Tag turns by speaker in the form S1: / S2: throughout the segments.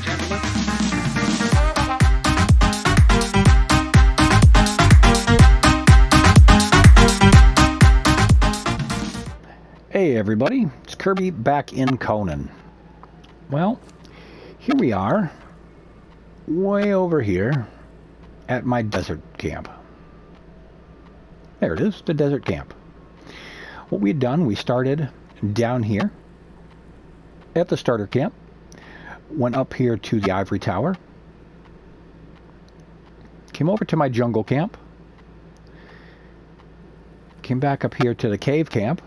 S1: gentlemen.
S2: Hey everybody, it's Kirby back in Conan. Well, here we are, way over here at my desert camp. There it is, the desert camp. What we had done, we started down here at the starter camp, went up here to the ivory tower, came over to my jungle camp, came back up here to the cave camp,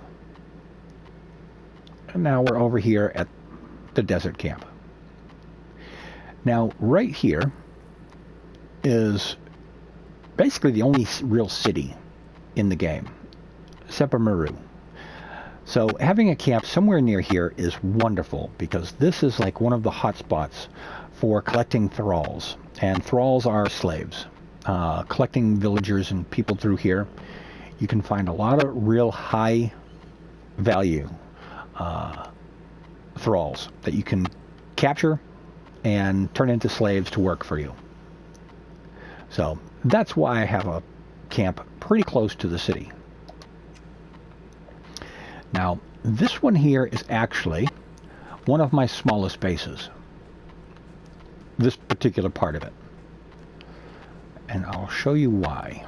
S2: and now we're over here at the desert camp. Now, right here is basically the only real city in the game, Sepamaru. So having a camp somewhere near here is wonderful because this is like one of the hot spots for collecting thralls. And thralls are slaves. Collecting villagers and people through here, you can find a lot of real high value thralls that you can capture and turn into slaves to work for you. So that's why I have a camp pretty close to the city. Now, this one here is actually one of my smallest bases. This particular part of it. And I'll show you why.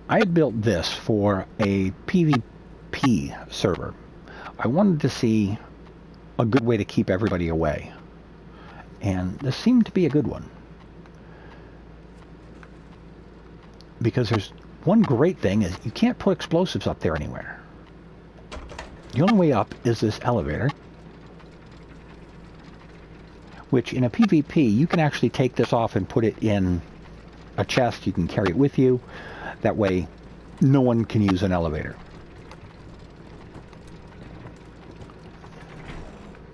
S2: I had built this for a PvP server. I wanted to see a good way to keep everybody away. And this seemed to be a good one. Because there's one great thing is you can't put explosives up there anywhere. The only way up is this elevator. Which in a PvP you can actually take this off and put it in a chest. You can carry it with you. That way no one can use an elevator.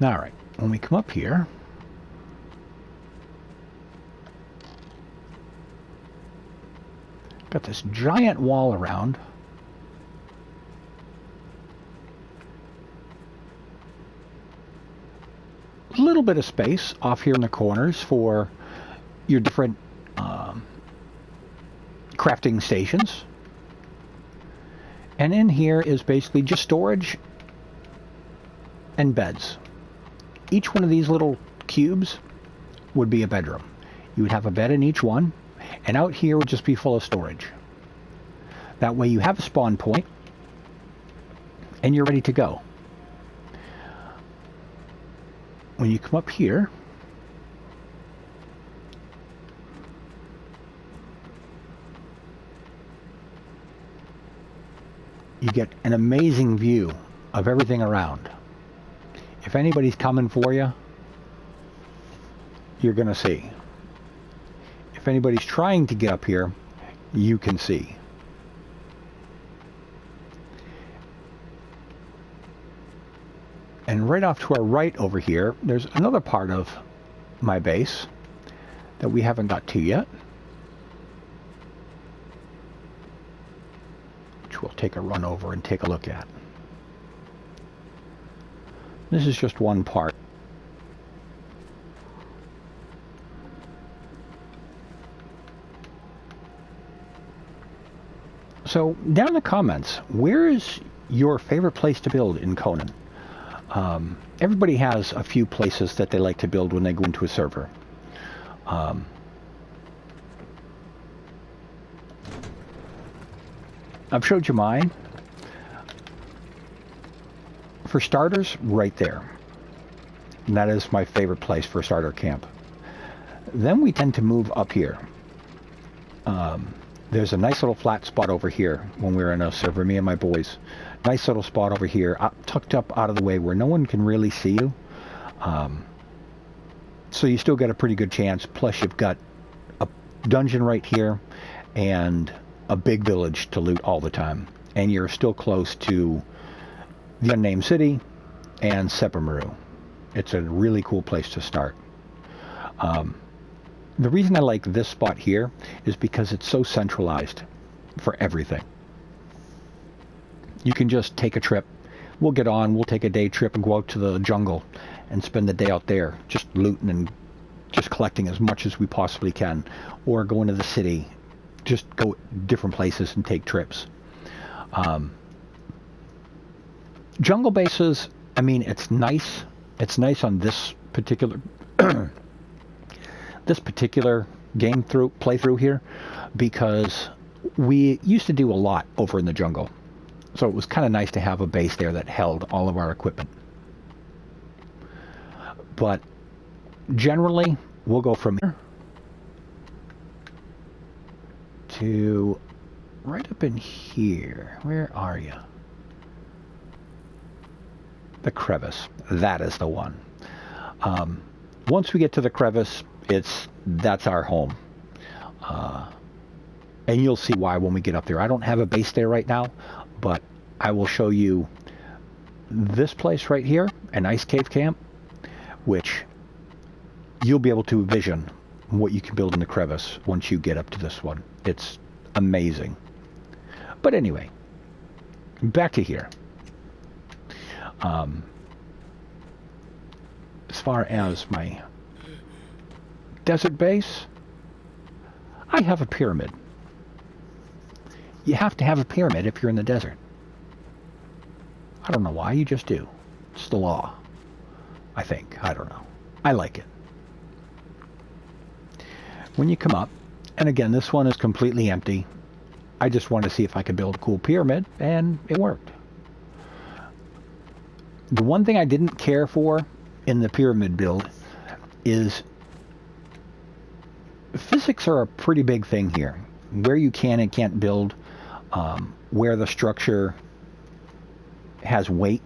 S2: Alright, when we come up here, got this giant wall around. A little bit of space off here in the corners for your different crafting stations. And in here is basically just storage and beds. Each one of these little cubes would be a bedroom. You would have a bed in each one, and out here would just be full of storage. That way you have a spawn point, and you're ready to go. When you come up here, you get an amazing view of everything around. If anybody's coming for you, you're going to see. If anybody's trying to get up here, you can see. And right off to our right over here, there's another part of my base that we haven't got to yet, which we'll take a run over and take a look at. This is just one part. So, down in the comments, where is your favorite place to build in Conan? Everybody has a few places that they like to build when they go into a server. I've showed you mine. For starters, right there. And that is my favorite place for a starter camp. Then we tend to move up here. There's a nice little flat spot over here when we're in a server, me and my boys. Nice little spot over here, tucked up out of the way where no one can really see you. So you still get a pretty good chance. Plus you've got a dungeon right here and a big village to loot all the time. And you're still close to the unnamed city and Sepamaru. It's a really cool place to start. The reason I like this spot here is because it's so centralized for everything. You can just take a trip, we'll get on, we'll take a day trip and go out to the jungle and spend the day out there just looting and just collecting as much as we possibly can, or go into the city, just go different places and take trips. Jungle bases, I mean, it's nice on this particular playthrough here, because we used to do a lot over in the jungle, so it was kind of nice to have a base there that held all of our equipment. But generally, we'll go from here to right up in here. Where are you? The crevice. That is the one. Once we get to the crevice, that's our home. And you'll see why when we get up there. I don't have a base there right now, but I will show you this place right here, an ice cave camp, which you'll be able to envision what you can build in the crevice once you get up to this one. It's amazing. But anyway, back to here. As far as my desert base, I have a pyramid. You have to have a pyramid if you're in the desert. I don't know why, you just do. It's the law, I think. I don't know. I like it. When you come up, and again, this one is completely empty. I just wanted to see if I could build a cool pyramid, and it worked. The one thing I didn't care for in the pyramid build is physics are a pretty big thing here. Where you can and can't build, where the structure has weight,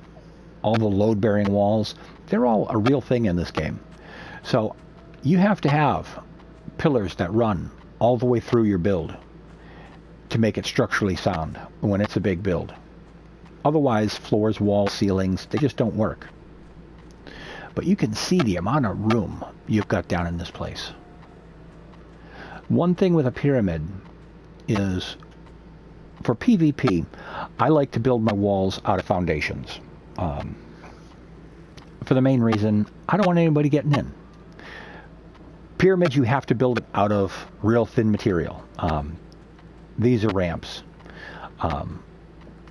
S2: all the load-bearing walls, they're all a real thing in this game. So you have to have pillars that run all the way through your build to make it structurally sound when it's a big build. Otherwise, floors, walls, ceilings, they just don't work. But you can see the amount of room you've got down in this place. One thing with a pyramid is, for PvP, I like to build my walls out of foundations. For the main reason, I don't want anybody getting in. Pyramids, you have to build it out of real thin material. These are ramps.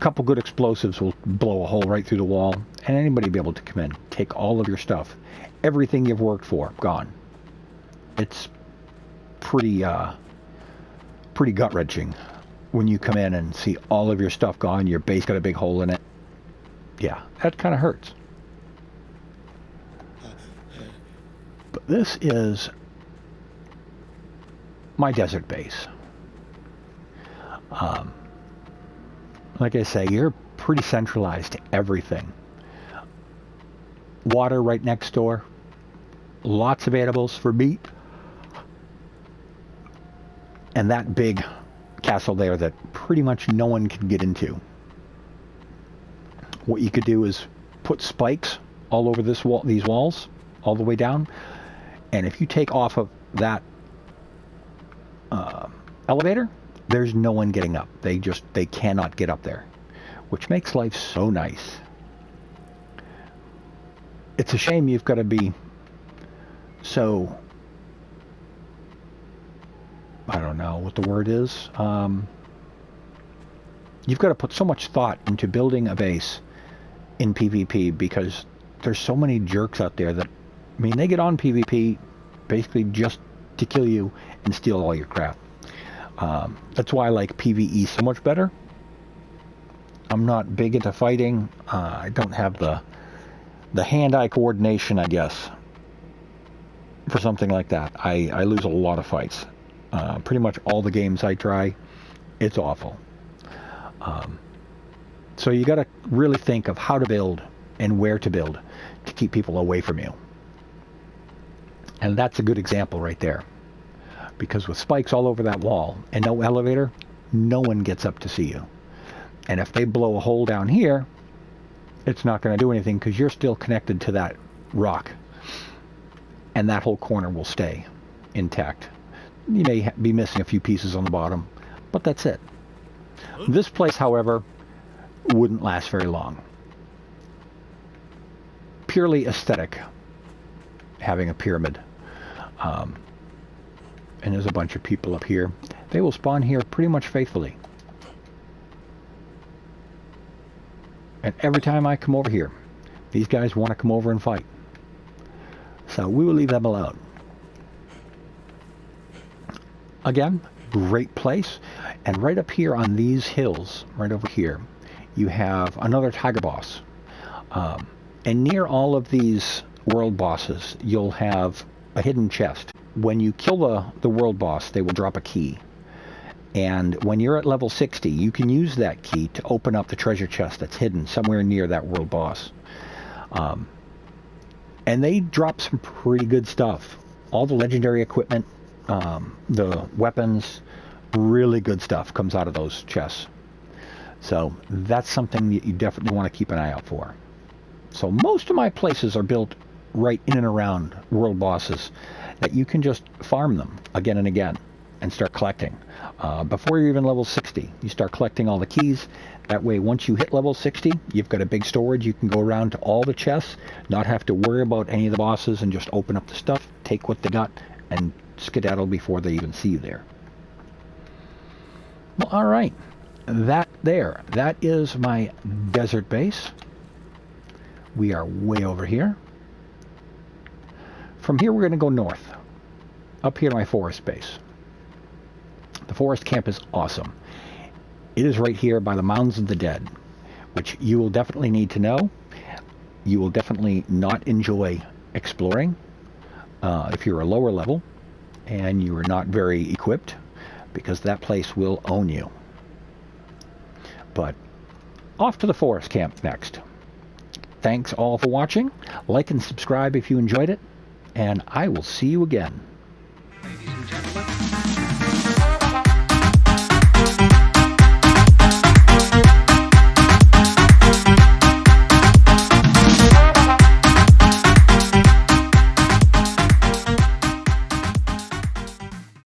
S2: Couple good explosives will blow a hole right through the wall, and anybody will be able to come in, take all of your stuff, everything you've worked for, gone. It's pretty gut-wrenching when you come in and see all of your stuff gone, your base got a big hole in it. Yeah, that kind of hurts. But this is my desert base. Like I say, you're pretty centralized to everything. Water right next door. Lots of animals for meat. And that big castle there that pretty much no one can get into. What you could do is put spikes all over this wall, these walls, all the way down. And if you take off of that elevator, there's no one getting up. They cannot get up there, which makes life so nice. It's a shame you've got to be so, I don't know what the word is. You've got to put so much thought into building a base in PvP, because there's so many jerks out there that, I mean, they get on PvP basically just to kill you and steal all your crap. That's why I like PvE so much better. I'm not big into fighting. I don't have the hand-eye coordination, I guess, for something like that. I lose a lot of fights. Pretty much all the games I try, it's awful. So you got to really think of how to build and where to build to keep people away from you. And that's a good example right there. Because with spikes all over that wall and no elevator, no one gets up to see you. And if they blow a hole down here, it's not going to do anything because you're still connected to that rock. And that whole corner will stay intact. You may be missing a few pieces on the bottom, but that's it. This place, however, wouldn't last very long. purely aesthetic, having a pyramid. And there's a bunch of people up here. They will spawn here pretty much faithfully. And every time I come over here, these guys want to come over and fight. So we will leave them alone. Again, great place. And right up here on these hills, right over here, you have another tiger boss. And near all of these world bosses, you'll have a hidden chest. When you kill the world boss, they will drop a key. And when you're at level 60, you can use that key to open up the treasure chest that's hidden somewhere near that world boss. And they drop some pretty good stuff. All the legendary equipment, the weapons, really good stuff comes out of those chests. So that's something that you definitely want to keep an eye out for. So most of my places are built right in and around world bosses that you can just farm them again and again and start collecting. Before you're even level 60, you start collecting all the keys. That way, once you hit level 60, you've got a big storage. You can go around to all the chests, not have to worry about any of the bosses, and just open up the stuff, take what they got, and skedaddle before they even see you there. Well, all right. That is my desert base. We are way over here. From here, we're going to go north, up here to my forest base. The forest camp is awesome. It is right here by the Mounds of the Dead, which you will definitely need to know. You will definitely not enjoy exploring if you're a lower level and you are not very equipped, because that place will own you. But off to the forest camp next. Thanks all for watching. Like and subscribe if you enjoyed it, and I will see you again.